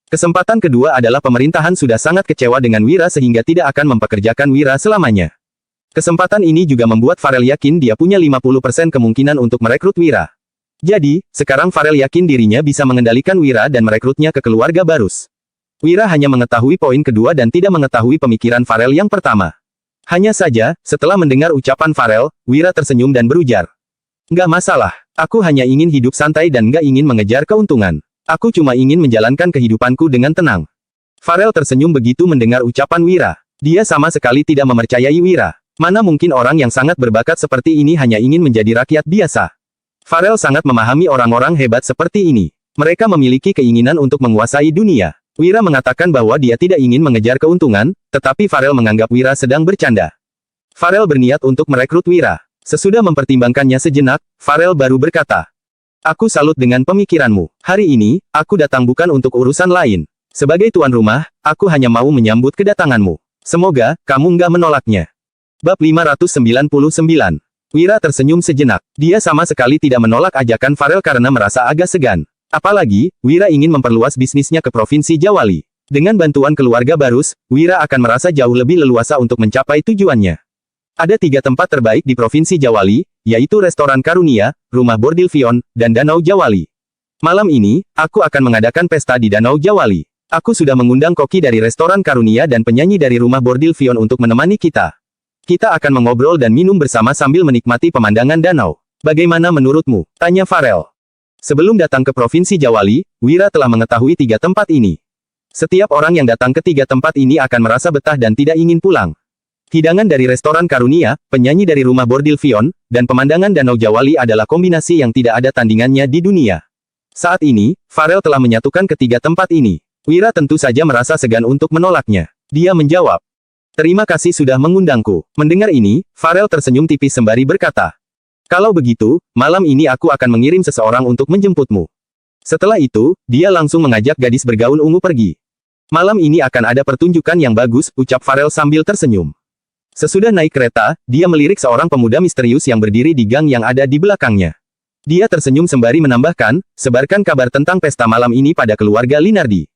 Kesempatan kedua adalah pemerintahan sudah sangat kecewa dengan Wira sehingga tidak akan mempekerjakan Wira selamanya. Kesempatan ini juga membuat Farel yakin dia punya 50% kemungkinan untuk merekrut Wira. Jadi, sekarang Farel yakin dirinya bisa mengendalikan Wira dan merekrutnya ke keluarga Barus. Wira hanya mengetahui poin kedua dan tidak mengetahui pemikiran Farel yang pertama. Hanya saja, setelah mendengar ucapan Farel, Wira tersenyum dan berujar. Nggak masalah, aku hanya ingin hidup santai dan nggak ingin mengejar keuntungan. Aku cuma ingin menjalankan kehidupanku dengan tenang. Farel tersenyum begitu mendengar ucapan Wira. Dia sama sekali tidak mempercayai Wira. Mana mungkin orang yang sangat berbakat seperti ini hanya ingin menjadi rakyat biasa. Farel sangat memahami orang-orang hebat seperti ini. Mereka memiliki keinginan untuk menguasai dunia. Wira mengatakan bahwa dia tidak ingin mengejar keuntungan, tetapi Farel menganggap Wira sedang bercanda. Farel berniat untuk merekrut Wira. Sesudah mempertimbangkannya sejenak, Farel baru berkata, aku salut dengan pemikiranmu. Hari ini, aku datang bukan untuk urusan lain. Sebagai tuan rumah, aku hanya mau menyambut kedatanganmu. Semoga, kamu nggak menolaknya. Bab 599. Wira tersenyum sejenak. Dia sama sekali tidak menolak ajakan Farel karena merasa agak segan. Apalagi, Wira ingin memperluas bisnisnya ke Provinsi Jawali. Dengan bantuan keluarga Barus, Wira akan merasa jauh lebih leluasa untuk mencapai tujuannya. Ada 3 tempat terbaik di Provinsi Jawali, yaitu Restoran Karunia, Rumah Bordil Vion, dan Danau Jawali. Malam ini, aku akan mengadakan pesta di Danau Jawali. Aku sudah mengundang koki dari Restoran Karunia dan penyanyi dari Rumah Bordil Vion untuk menemani kita. Kita akan mengobrol dan minum bersama sambil menikmati pemandangan danau. Bagaimana menurutmu? Tanya Farel. Sebelum datang ke Provinsi Jawali, Wira telah mengetahui 3 tempat ini. Setiap orang yang datang ke 3 tempat ini akan merasa betah dan tidak ingin pulang. Hidangan dari Restoran Karunia, penyanyi dari Rumah Bordil Vion, dan pemandangan Danau Jawali adalah kombinasi yang tidak ada tandingannya di dunia. Saat ini, Farel telah menyatukan ketiga tempat ini. Wira tentu saja merasa segan untuk menolaknya. Dia menjawab, terima kasih sudah mengundangku. Mendengar ini, Farel tersenyum tipis sembari berkata, kalau begitu, malam ini aku akan mengirim seseorang untuk menjemputmu. Setelah itu, dia langsung mengajak gadis bergaun ungu pergi. Malam ini akan ada pertunjukan yang bagus, ucap Farel sambil tersenyum. Sesudah naik kereta, dia melirik seorang pemuda misterius yang berdiri di gang yang ada di belakangnya. Dia tersenyum sembari menambahkan, sebarkan kabar tentang pesta malam ini pada keluarga Linardi.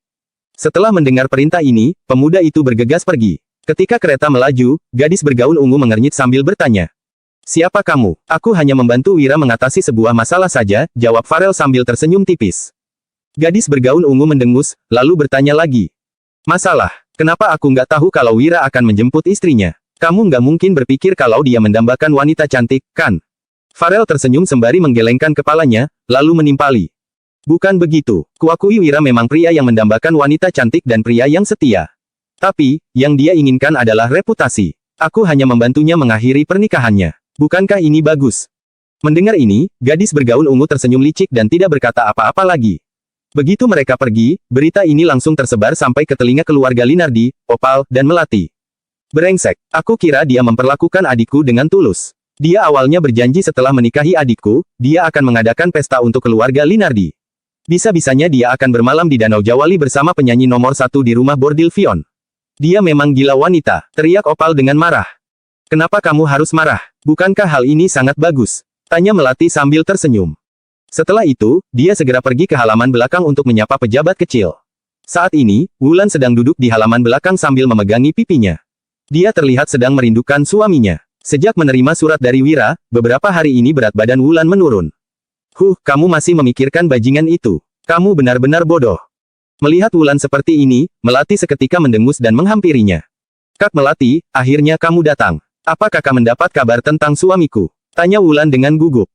Setelah mendengar perintah ini, pemuda itu bergegas pergi. Ketika kereta melaju, gadis bergaun ungu mengernyit sambil bertanya. Siapa kamu? Aku hanya membantu Wira mengatasi sebuah masalah saja, jawab Farel sambil tersenyum tipis. Gadis bergaun ungu mendengus, lalu bertanya lagi. Masalah? Kenapa aku nggak tahu kalau Wira akan menjemput istrinya? Kamu nggak mungkin berpikir kalau dia mendambakan wanita cantik, kan? Farel tersenyum sembari menggelengkan kepalanya, lalu menimpali. Bukan begitu, kuakui Wira memang pria yang mendambakan wanita cantik dan pria yang setia. Tapi, yang dia inginkan adalah reputasi. Aku hanya membantunya mengakhiri pernikahannya. Bukankah ini bagus? Mendengar ini, gadis bergaun ungu tersenyum licik dan tidak berkata apa-apa lagi. Begitu mereka pergi, berita ini langsung tersebar sampai ke telinga keluarga Linardi, Opal, dan Melati. Brengsek, aku kira dia memperlakukan adikku dengan tulus. Dia awalnya berjanji setelah menikahi adikku, dia akan mengadakan pesta untuk keluarga Linardi. Bisa-bisanya dia akan bermalam di Danau Jawali bersama penyanyi nomor 1 di rumah bordil Fion. Dia memang gila wanita, teriak Opal dengan marah. Kenapa kamu harus marah? Bukankah hal ini sangat bagus? Tanya Melati sambil tersenyum. Setelah itu, dia segera pergi ke halaman belakang untuk menyapa pejabat kecil. Saat ini, Wulan sedang duduk di halaman belakang sambil memegangi pipinya. Dia terlihat sedang merindukan suaminya. Sejak menerima surat dari Wira, beberapa hari ini berat badan Wulan menurun. Kamu masih memikirkan bajingan itu. Kamu benar-benar bodoh. Melihat Wulan seperti ini, Melati seketika mendengus dan menghampirinya. Kak Melati, akhirnya kamu datang. Apa kakak mendapat kabar tentang suamiku? Tanya Wulan dengan gugup.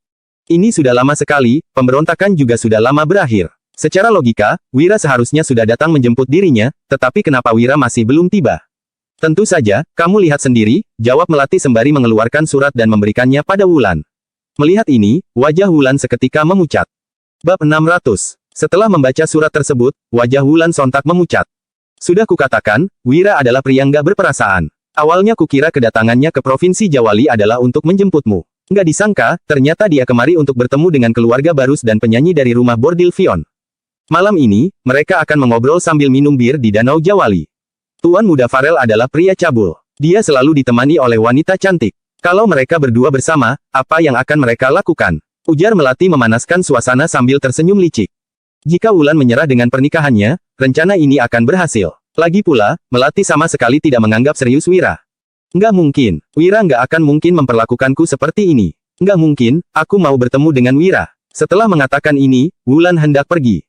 Ini sudah lama sekali, pemberontakan juga sudah lama berakhir. Secara logika, Wira seharusnya sudah datang menjemput dirinya, tetapi kenapa Wira masih belum tiba? Tentu saja, kamu lihat sendiri, jawab Melati sembari mengeluarkan surat dan memberikannya pada Wulan. Melihat ini, wajah Wulan seketika memucat. Bab 600. Setelah membaca surat tersebut, wajah Wulan sontak memucat. Sudah kukatakan, Wira adalah pria nggak berperasaan. Awalnya kukira kedatangannya ke Provinsi Jawali adalah untuk menjemputmu. Nggak disangka, ternyata dia kemari untuk bertemu dengan keluarga Barus dan penyanyi dari rumah bordil Fion. Malam ini, mereka akan mengobrol sambil minum bir di Danau Jawali. Tuan muda Farel adalah pria cabul. Dia selalu ditemani oleh wanita cantik. Kalau mereka berdua bersama, apa yang akan mereka lakukan? Ujar Melati memanaskan suasana sambil tersenyum licik. Jika Wulan menyerah dengan pernikahannya, rencana ini akan berhasil. Lagi pula, Melati sama sekali tidak menganggap serius Wira. Nggak mungkin, Wira nggak akan mungkin memperlakukanku seperti ini. Nggak mungkin, aku mau bertemu dengan Wira. Setelah mengatakan ini, Wulan hendak pergi.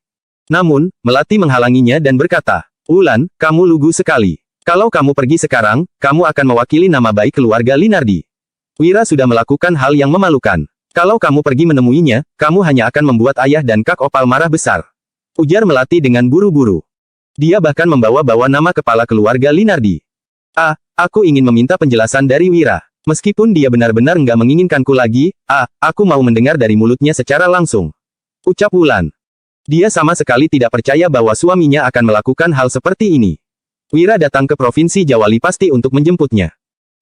Namun, Melati menghalanginya dan berkata, Wulan, kamu lugu sekali. Kalau kamu pergi sekarang, kamu akan mewakili nama baik keluarga Linardi. Wira sudah melakukan hal yang memalukan. Kalau kamu pergi menemuinya, kamu hanya akan membuat ayah dan Kak Opal marah besar. Ujar Melati dengan buru-buru. Dia bahkan membawa-bawa nama kepala keluarga Linardi. Aku ingin meminta penjelasan dari Wira. Meskipun dia benar-benar nggak menginginkanku lagi, aku mau mendengar dari mulutnya secara langsung. Ucap Wulan. Dia sama sekali tidak percaya bahwa suaminya akan melakukan hal seperti ini. Wira datang ke Provinsi Jawali pasti untuk menjemputnya.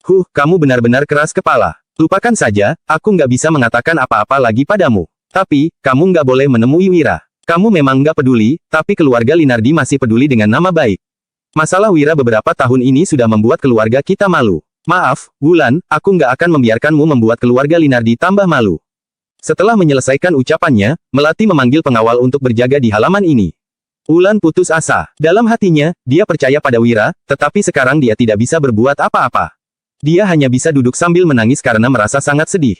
Kamu benar-benar keras kepala. Lupakan saja, aku nggak bisa mengatakan apa-apa lagi padamu. Tapi, kamu nggak boleh menemui Wira. Kamu memang nggak peduli, tapi keluarga Linardi masih peduli dengan nama baik. Masalah Wira beberapa tahun ini sudah membuat keluarga kita malu. Maaf, Wulan, aku nggak akan membiarkanmu membuat keluarga Linardi tambah malu. Setelah menyelesaikan ucapannya, Melati memanggil pengawal untuk berjaga di halaman ini. Wulan putus asa. Dalam hatinya, dia percaya pada Wira, tetapi sekarang dia tidak bisa berbuat apa-apa. Dia hanya bisa duduk sambil menangis karena merasa sangat sedih.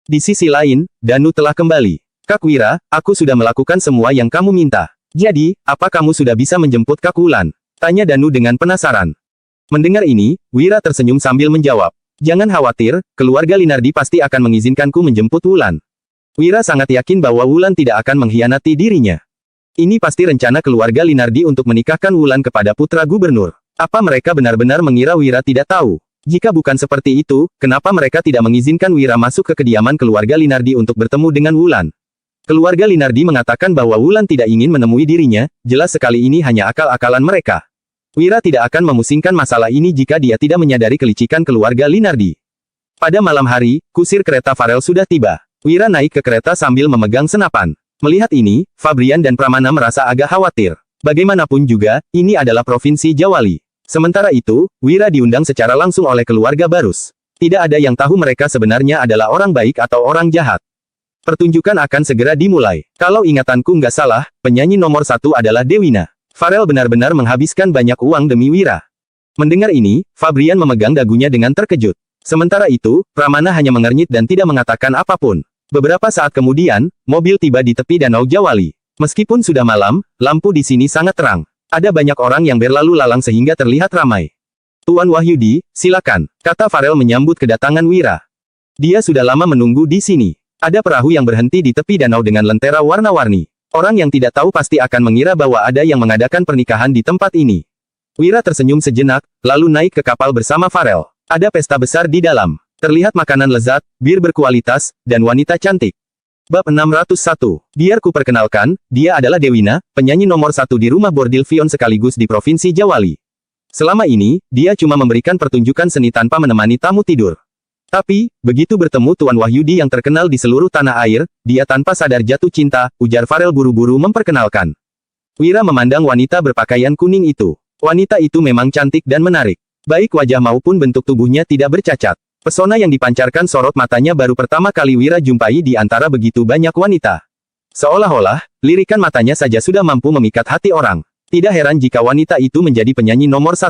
Di sisi lain, Danu telah kembali. Kak Wira, aku sudah melakukan semua yang kamu minta. Jadi, apa kamu sudah bisa menjemput Kak Wulan? Tanya Danu dengan penasaran. Mendengar ini, Wira tersenyum sambil menjawab. Jangan khawatir, keluarga Linardi pasti akan mengizinkanku menjemput Wulan. Wira sangat yakin bahwa Wulan tidak akan mengkhianati dirinya. Ini pasti rencana keluarga Linardi untuk menikahkan Wulan kepada putra gubernur. Apa mereka benar-benar mengira Wira tidak tahu? Jika bukan seperti itu, kenapa mereka tidak mengizinkan Wira masuk ke kediaman keluarga Linardi untuk bertemu dengan Wulan? Keluarga Linardi mengatakan bahwa Wulan tidak ingin menemui dirinya, jelas sekali ini hanya akal-akalan mereka. Wira tidak akan memusingkan masalah ini jika dia tidak menyadari kelicikan keluarga Linardi. Pada malam hari, kusir kereta Farel sudah tiba. Wira naik ke kereta sambil memegang senapan. Melihat ini, Fabrian dan Pramana merasa agak khawatir. Bagaimanapun juga, ini adalah Provinsi Jawali. Sementara itu, Wira diundang secara langsung oleh keluarga Barus. Tidak ada yang tahu mereka sebenarnya adalah orang baik atau orang jahat. Pertunjukan akan segera dimulai. Kalau ingatanku nggak salah, penyanyi nomor 1 adalah Dewina. Farel benar-benar menghabiskan banyak uang demi Wira. Mendengar ini, Fabrian memegang dagunya dengan terkejut. Sementara itu, Pramana hanya mengernyit dan tidak mengatakan apapun. Beberapa saat kemudian, mobil tiba di tepi Danau Jawali. Meskipun sudah malam, lampu di sini sangat terang. Ada banyak orang yang berlalu lalang sehingga terlihat ramai. Tuan Wahyudi, silakan, kata Farel menyambut kedatangan Wira. Dia sudah lama menunggu di sini. Ada perahu yang berhenti di tepi danau dengan lentera warna-warni. Orang yang tidak tahu pasti akan mengira bahwa ada yang mengadakan pernikahan di tempat ini. Wira tersenyum sejenak, lalu naik ke kapal bersama Farel. Ada pesta besar di dalam. Terlihat makanan lezat, bir berkualitas, dan wanita cantik. Bab 601. Biar ku perkenalkan, dia adalah Dewina, penyanyi nomor 1 di rumah bordil Vion sekaligus di Provinsi Jawali. Selama ini, dia cuma memberikan pertunjukan seni tanpa menemani tamu tidur. Tapi, begitu bertemu Tuan Wahyudi yang terkenal di seluruh tanah air, dia tanpa sadar jatuh cinta, ujar Farel buru-buru memperkenalkan. Wira memandang wanita berpakaian kuning itu. Wanita itu memang cantik dan menarik. Baik wajah maupun bentuk tubuhnya tidak bercacat. Pesona yang dipancarkan sorot matanya baru pertama kali Wira jumpai di antara begitu banyak wanita. Seolah-olah, lirikan matanya saja sudah mampu memikat hati orang. Tidak heran jika wanita itu menjadi penyanyi nomor 1.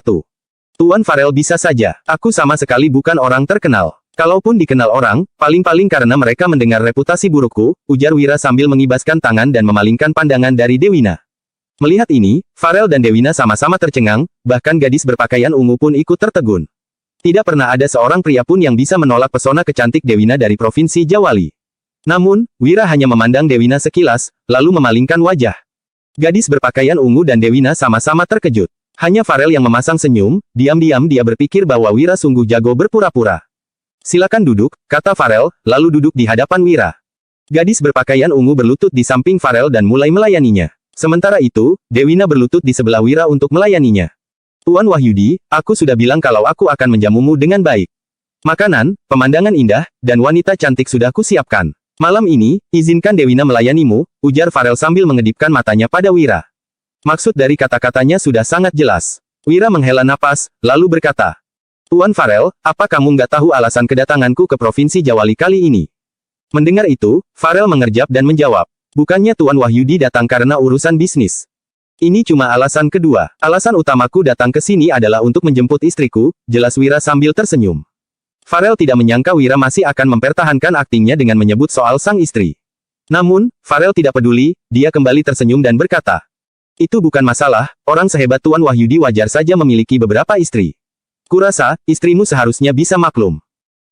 Tuan Farel bisa saja, aku sama sekali bukan orang terkenal. Kalaupun dikenal orang, paling-paling karena mereka mendengar reputasi burukku, ujar Wira sambil mengibaskan tangan dan memalingkan pandangan dari Dewina. Melihat ini, Farel dan Dewina sama-sama tercengang, bahkan gadis berpakaian ungu pun ikut tertegun. Tidak pernah ada seorang pria pun yang bisa menolak pesona kecantik Dewina dari Provinsi Jawali. Namun, Wira hanya memandang Dewina sekilas, lalu memalingkan wajah. Gadis berpakaian ungu dan Dewina sama-sama terkejut. Hanya Farel yang memasang senyum, diam-diam dia berpikir bahwa Wira sungguh jago berpura-pura. Silakan duduk, kata Farel, lalu duduk di hadapan Wira. Gadis berpakaian ungu berlutut di samping Farel dan mulai melayaninya. Sementara itu, Dewina berlutut di sebelah Wira untuk melayaninya. Tuan Wahyudi, aku sudah bilang kalau aku akan menjamumu dengan baik. Makanan, pemandangan indah, dan wanita cantik sudah kusiapkan. Malam ini, izinkan Dewina melayanimu, ujar Farel sambil mengedipkan matanya pada Wira. Maksud dari kata-katanya sudah sangat jelas. Wira menghela napas, lalu berkata, Tuan Farel, apa kamu nggak tahu alasan kedatanganku ke Provinsi Jawali kali ini? Mendengar itu, Farel mengerjap dan menjawab, bukannya Tuan Wahyudi datang karena urusan bisnis. Ini cuma alasan kedua. Alasan utamaku datang ke sini adalah untuk menjemput istriku, jelas Wira sambil tersenyum. Farel tidak menyangka Wira masih akan mempertahankan aktingnya dengan menyebut soal sang istri. Namun, Farel tidak peduli, dia kembali tersenyum dan berkata, itu bukan masalah, orang sehebat Tuan Wahyudi wajar saja memiliki beberapa istri. Kurasa, istrimu seharusnya bisa maklum.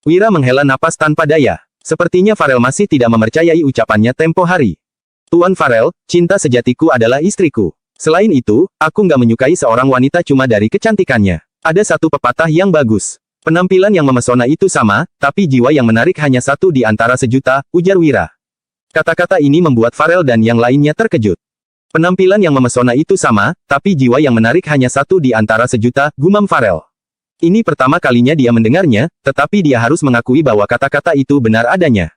Wira menghela napas tanpa daya. Sepertinya Farel masih tidak mempercayai ucapannya tempo hari. Tuan Farel, cinta sejatiku adalah istriku. Selain itu, aku nggak menyukai seorang wanita cuma dari kecantikannya. Ada satu pepatah yang bagus. Penampilan yang memesona itu sama, tapi jiwa yang menarik hanya satu di antara sejuta, ujar Wira. Kata-kata ini membuat Farel dan yang lainnya terkejut. Penampilan yang memesona itu sama, tapi jiwa yang menarik hanya satu di antara sejuta, gumam Farel. Ini pertama kalinya dia mendengarnya, tetapi dia harus mengakui bahwa kata-kata itu benar adanya.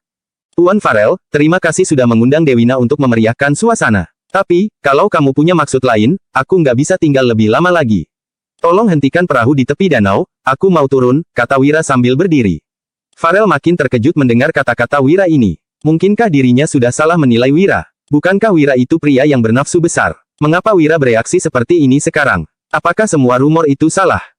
Tuan Farel, terima kasih sudah mengundang Dewina untuk memeriahkan suasana. Tapi, kalau kamu punya maksud lain, aku nggak bisa tinggal lebih lama lagi. Tolong hentikan perahu di tepi danau, aku mau turun, kata Wira sambil berdiri. Farel makin terkejut mendengar kata-kata Wira ini. Mungkinkah dirinya sudah salah menilai Wira? Bukankah Wira itu pria yang bernafsu besar? Mengapa Wira bereaksi seperti ini sekarang? Apakah semua rumor itu salah?